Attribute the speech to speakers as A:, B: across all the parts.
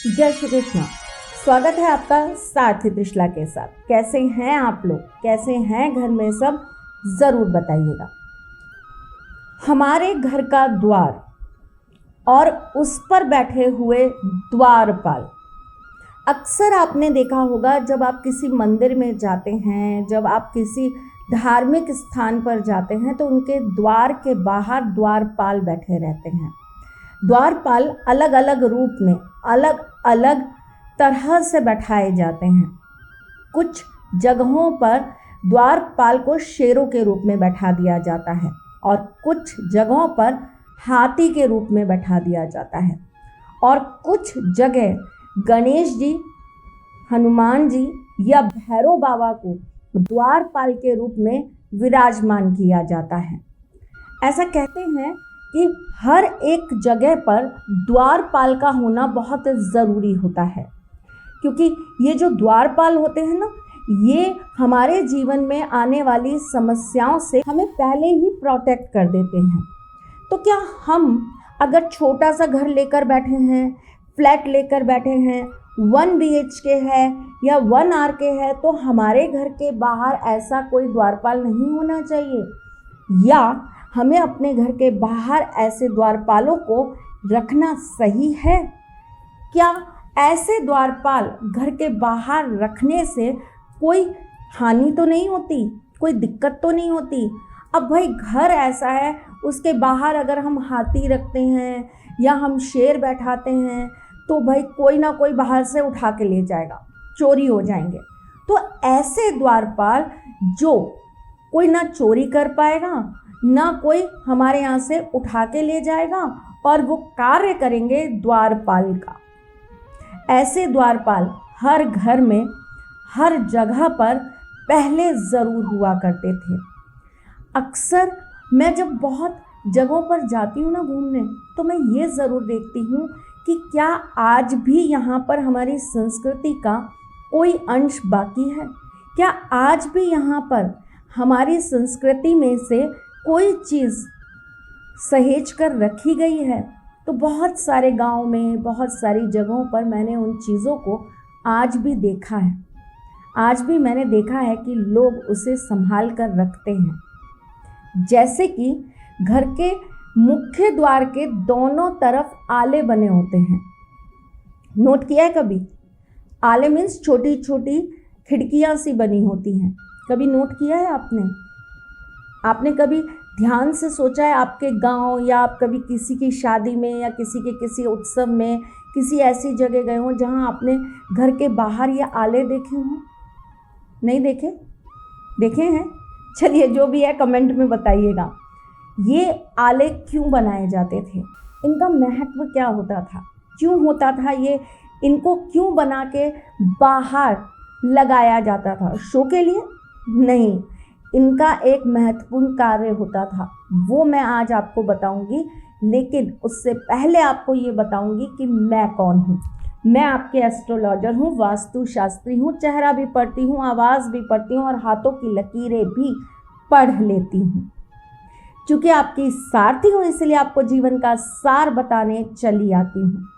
A: जय श्री कृष्ण। स्वागत है आपका सारथी त्रिशला के साथ। कैसे हैं आप लोग, कैसे हैं घर में सब, ज़रूर बताइएगा। हमारे घर का द्वार और उस पर बैठे हुए द्वारपाल। अक्सर आपने देखा होगा जब आप किसी मंदिर में जाते हैं, जब आप किसी धार्मिक स्थान पर जाते हैं तो उनके द्वार के बाहर द्वारपाल बैठे रहते हैं। द्वारपाल अलग अलग रूप में अलग अलग तरह से बैठाए जाते हैं। कुछ जगहों पर द्वारपाल को शेरों के रूप में बैठा दिया जाता है और कुछ जगहों पर हाथी के रूप में बैठा दिया जाता है और कुछ जगह गणेश जी, हनुमान जी या भैरव बाबा को द्वारपाल के रूप में विराजमान किया जाता है। ऐसा कहते हैं कि हर एक जगह पर द्वारपाल का होना बहुत ज़रूरी होता है, क्योंकि ये जो द्वारपाल होते हैं ना, ये हमारे जीवन में आने वाली समस्याओं से हमें पहले ही प्रोटेक्ट कर देते हैं। तो क्या हम अगर छोटा सा घर लेकर बैठे हैं, फ्लैट लेकर बैठे हैं, 1 BHK है या 1 RK है, तो हमारे घर के बाहर ऐसा कोई द्वारपाल नहीं होना चाहिए? या हमें अपने घर के बाहर ऐसे द्वारपालों को रखना सही है? क्या ऐसे द्वारपाल घर के बाहर रखने से कोई हानि तो नहीं होती, कोई दिक्कत तो नहीं होती? अब भाई घर ऐसा है, उसके बाहर अगर हम हाथी रखते हैं या हम शेर बैठाते हैं तो भाई कोई ना कोई बाहर से उठा के ले जाएगा, चोरी हो जाएंगे। तो ऐसे द्वारपाल जो कोई ना चोरी कर पाएगा, ना कोई हमारे यहाँ से उठा के ले जाएगा, और वो कार्य करेंगे द्वारपाल का। ऐसे द्वारपाल हर घर में, हर जगह पर पहले ज़रूर हुआ करते थे। अक्सर मैं जब बहुत जगहों पर जाती हूँ ना घूमने, तो मैं ये ज़रूर देखती हूँ कि क्या आज भी यहाँ पर हमारी संस्कृति का कोई अंश बाकी है? क्या आज भी यहाँ पर हमारी संस्कृति में से कोई चीज़ सहेज कर रखी गई है? तो बहुत सारे गांव में, बहुत सारी जगहों पर मैंने उन चीज़ों को आज भी देखा है। आज भी मैंने देखा है कि लोग उसे संभाल कर रखते हैं। जैसे कि घर के मुख्य द्वार के दोनों तरफ आले बने होते हैं। नोट किया है कभी? आले मीन्स छोटी छोटी खिड़कियाँ सी बनी होती हैं। कभी नोट किया है आपने? आपने कभी ध्यान से सोचा है आपके गांव या आप कभी किसी की शादी में या किसी के किसी उत्सव में किसी ऐसी जगह गए हों जहां आपने घर के बाहर ये आले देखे हों? नहीं देखे? देखे हैं? चलिए, जो भी है कमेंट में बताइएगा। ये आले क्यों बनाए जाते थे? इनका महत्व क्या होता था? क्यों होता था ये? इनको क्यों बना के बाहर लगाया जाता था? शो के लिए नहीं, इनका एक महत्वपूर्ण कार्य होता था, वो मैं आज आपको बताऊंगी। लेकिन उससे पहले आपको ये बताऊंगी कि मैं कौन हूँ। मैं आपके एस्ट्रोलॉजर हूँ, वास्तु शास्त्री हूँ, चेहरा भी पढ़ती हूँ, आवाज़ भी पढ़ती हूँ और हाथों की लकीरें भी पढ़ लेती हूँ। क्योंकि आपकी सारथी हूँ, इसलिए आपको जीवन का सार बताने चली आती हूँ।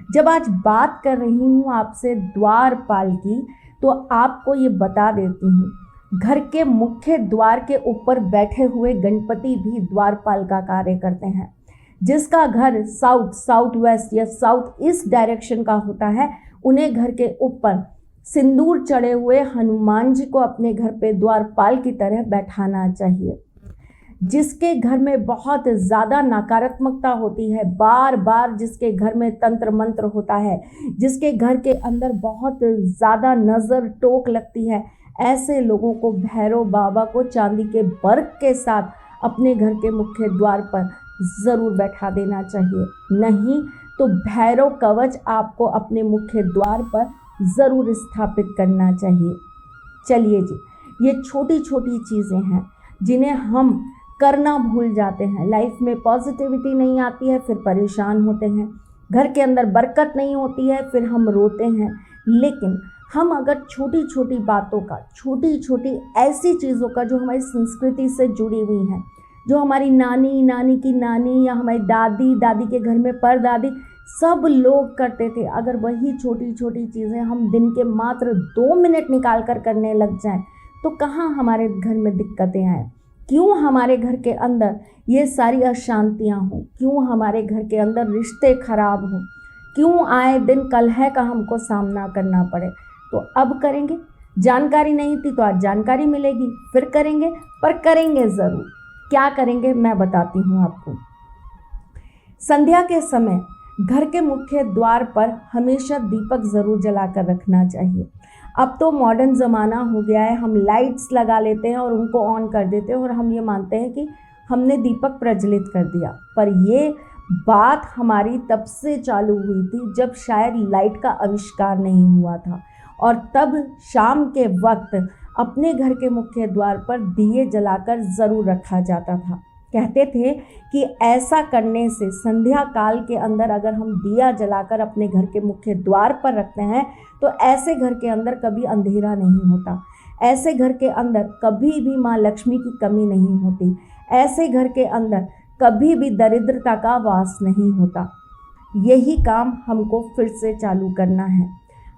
A: जब आज बात कर रही हूँ आपसे द्वारपाल की, तो आपको ये बता देती हूँ, घर के मुख्य द्वार के ऊपर बैठे हुए गणपति भी द्वारपाल का कार्य करते हैं। जिसका घर साउथ वेस्ट या साउथ ईस्ट डायरेक्शन का होता है, उन्हें घर के ऊपर सिंदूर चढ़े हुए हनुमान जी को अपने घर पे द्वारपाल की तरह बैठाना चाहिए। जिसके घर में बहुत ज़्यादा नकारात्मकता होती है, बार बार जिसके घर में तंत्र मंत्र होता है, जिसके घर के अंदर बहुत ज़्यादा नज़र टोक लगती है, ऐसे लोगों को भैरव बाबा को चांदी के वर्क के साथ अपने घर के मुख्य द्वार पर ज़रूर बैठा देना चाहिए। नहीं तो भैरव कवच आपको अपने मुख्य द्वार पर ज़रूर स्थापित करना चाहिए। चलिए जी, ये छोटी छोटी चीज़ें हैं जिन्हें हम करना भूल जाते हैं। लाइफ में पॉजिटिविटी नहीं आती है, फिर परेशान होते हैं। घर के अंदर बरकत नहीं होती है, फिर हम रोते हैं। लेकिन हम अगर छोटी छोटी बातों का, छोटी छोटी ऐसी चीज़ों का जो हमारी संस्कृति से जुड़ी हुई हैं, जो हमारी नानी, नानी की नानी या हमारी दादी, दादी के घर में परदादी सब लोग करते थे। अगर वही छोटी छोटी चीज़ें हम दिन के मात्र 2 मिनट निकाल कर करने लग जाएं तो कहाँ हमारे घर में दिक्कतें आए, क्यों हमारे घर के अंदर ये सारी अशांतियाँ हों, क्यों हमारे घर के अंदर रिश्ते खराब हों, क्यों आए दिन कलह का हमको सामना करना पड़े। तो अब करेंगे, जानकारी नहीं थी तो आज जानकारी मिलेगी, फिर करेंगे, पर करेंगे ज़रूर। क्या करेंगे मैं बताती हूँ आपको। संध्या के समय घर के मुख्य द्वार पर हमेशा दीपक ज़रूर जलाकर रखना चाहिए। अब तो मॉडर्न ज़माना हो गया है, हम लाइट्स लगा लेते हैं और उनको ऑन कर देते हैं और हम ये मानते हैं कि हमने दीपक प्रज्वलित कर दिया। पर ये बात हमारी तब से चालू हुई थी जब शायद लाइट का आविष्कार नहीं हुआ था, और तब शाम के वक्त अपने घर के मुख्य द्वार पर दिए जलाकर ज़रूर रखा जाता था। कहते थे कि ऐसा करने से संध्या काल के अंदर अगर हम दिया जलाकर अपने घर के मुख्य द्वार पर रखते हैं तो ऐसे घर के अंदर कभी अंधेरा नहीं होता, ऐसे घर के अंदर कभी भी माँ लक्ष्मी की कमी नहीं होती, ऐसे घर के अंदर कभी भी दरिद्रता का वास नहीं होता। यही काम हमको फिर से चालू करना है।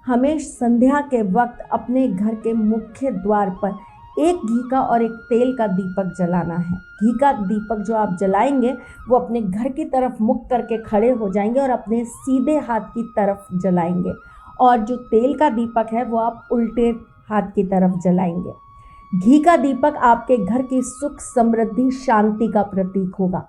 A: हमें संध्या के वक्त अपने घर के मुख्य द्वार पर एक घी का और एक तेल का दीपक जलाना है। घी का दीपक जो आप जलाएंगे वो अपने घर की तरफ मुख करके खड़े हो जाएंगे और अपने सीधे हाथ की तरफ जलाएंगे, और जो तेल का दीपक है वो आप उल्टे हाथ की तरफ जलाएंगे। घी का दीपक आपके घर की सुख समृद्धि शांति का प्रतीक होगा।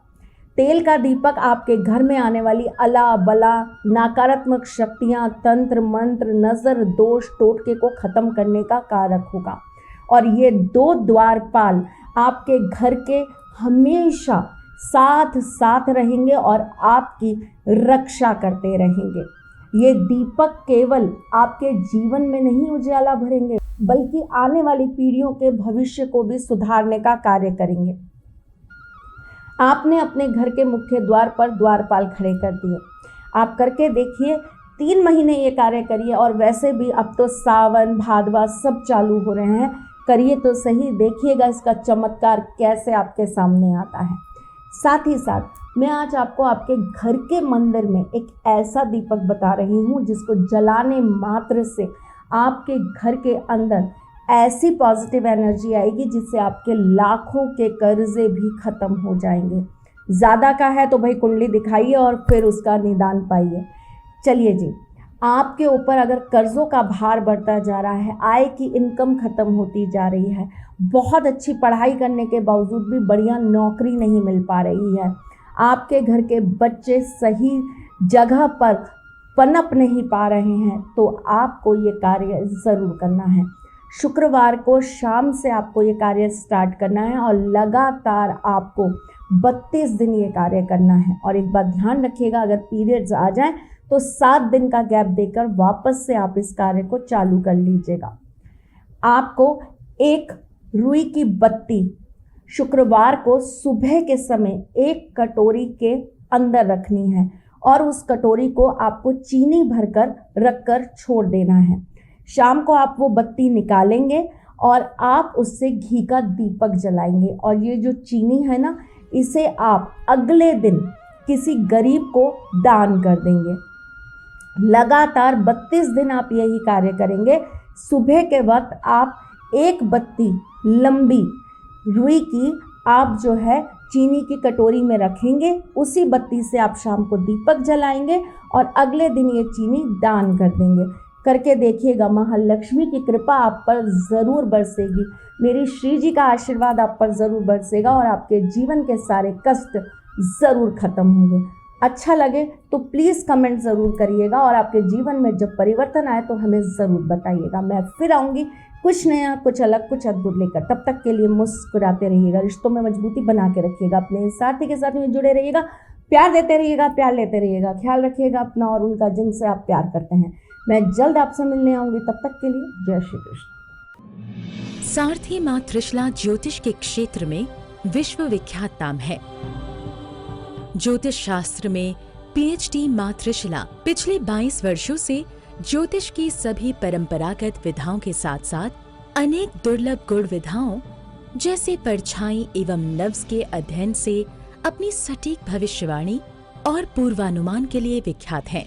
A: तेल का दीपक आपके घर में आने वाली अला बला नकारात्मक शक्तियाँ, तंत्र मंत्र, नज़र, दोष, टोटके को ख़त्म करने का कारक होगा। और ये 2 द्वारपाल आपके घर के हमेशा साथ साथ रहेंगे और आपकी रक्षा करते रहेंगे। ये दीपक केवल आपके जीवन में नहीं उजाला भरेंगे बल्कि आने वाली पीढ़ियों के भविष्य को भी सुधारने का कार्य करेंगे। आपने अपने घर के मुख्य द्वार पर द्वारपाल खड़े कर दिए, आप करके देखिए, 3 महीने ये कार्य करिए। और वैसे भी अब तो सावन भादवा सब चालू हो रहे हैं, करिए तो सही, देखिएगा इसका चमत्कार कैसे आपके सामने आता है। साथ ही साथ मैं आज आपको आपके घर के मंदिर में एक ऐसा दीपक बता रही हूँ जिसको जलाने मात्र से आपके घर के अंदर ऐसी पॉजिटिव एनर्जी आएगी जिससे आपके लाखों के कर्जे भी ख़त्म हो जाएंगे। ज़्यादा का है तो भाई कुंडली दिखाइए और फिर उसका निदान पाइए। चलिए जी, आपके ऊपर अगर कर्ज़ों का भार बढ़ता जा रहा है, आय की इनकम ख़त्म होती जा रही है, बहुत अच्छी पढ़ाई करने के बावजूद भी बढ़िया नौकरी नहीं मिल पा रही है, आपके घर के बच्चे सही जगह पर पनप नहीं पा रहे हैं, तो आपको ये कार्य ज़रूर करना है। शुक्रवार को शाम से आपको ये कार्य स्टार्ट करना है और लगातार आपको 32 दिन ये कार्य करना है। और एक बात ध्यान रखिएगा, अगर पीरियड्स आ जाएं तो 7 दिन का गैप देकर वापस से आप इस कार्य को चालू कर लीजिएगा। आपको एक रुई की बत्ती शुक्रवार को सुबह के समय एक कटोरी के अंदर रखनी है और उस कटोरी को आपको चीनी भरकर रखकर छोड़ देना है। शाम को आप वो बत्ती निकालेंगे और आप उससे घी का दीपक जलाएंगे, और ये जो चीनी है ना, इसे आप अगले दिन किसी गरीब को दान कर देंगे। लगातार 32 दिन आप यही कार्य करेंगे। सुबह के वक्त आप एक बत्ती लंबी रुई की आप जो है चीनी की कटोरी में रखेंगे, उसी बत्ती से आप शाम को दीपक जलाएंगे और अगले दिन ये चीनी दान कर देंगे। करके देखिएगा, महालक्ष्मी की कृपा आप पर ज़रूर बरसेगी, मेरी श्री जी का आशीर्वाद आप पर ज़रूर बरसेगा और आपके जीवन के सारे कष्ट ज़रूर ख़त्म होंगे। अच्छा लगे तो प्लीज़ कमेंट ज़रूर करिएगा और आपके जीवन में जब परिवर्तन आए तो हमें ज़रूर बताइएगा। मैं फिर आऊँगी कुछ नया, कुछ अलग, कुछ अद्भुत लेकर। तब तक के लिए मुस्कुराते रहिएगा, रिश्तों में मजबूती बना के रखिएगा, अपने साथी के साथ में जुड़े रहिएगा, प्यार देते रहिएगा, प्यार लेते रहिएगा, ख्याल रखिएगा अपना और उनका जिनसे आप प्यार करते हैं। मैं जल्द आपसे मिलने आऊँगी, तब तक के लिए जय श्री कृष्ण।
B: सारथी माँ त्रिशला ज्योतिष के क्षेत्र में विश्वविख्यात नाम है। ज्योतिष शास्त्र में पीएचडी माँ त्रिशला पिछले 22 वर्षों से ज्योतिष की सभी परंपरागत विधाओं के साथ साथ अनेक दुर्लभ गुण विधाओं जैसे परछाई एवं नव्स के अध्ययन से अपनी सटीक भविष्यवाणी और पूर्वानुमान के लिए विख्यात हैं।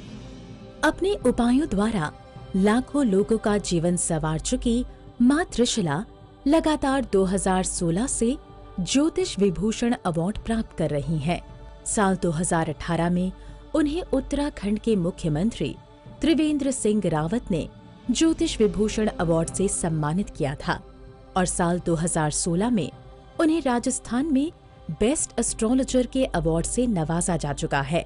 B: अपने उपायों द्वारा लाखों लोगों का जीवन संवार चुकी मां त्रिशला लगातार 2016 से ज्योतिष विभूषण अवार्ड प्राप्त कर रही हैं। साल 2018 में उन्हें उत्तराखंड के मुख्यमंत्री त्रिवेंद्र सिंह रावत ने ज्योतिष विभूषण अवार्ड से सम्मानित किया था और साल 2016 में उन्हें राजस्थान में बेस्ट एस्ट्रोलॉजर के अवार्ड से नवाजा जा चुका है।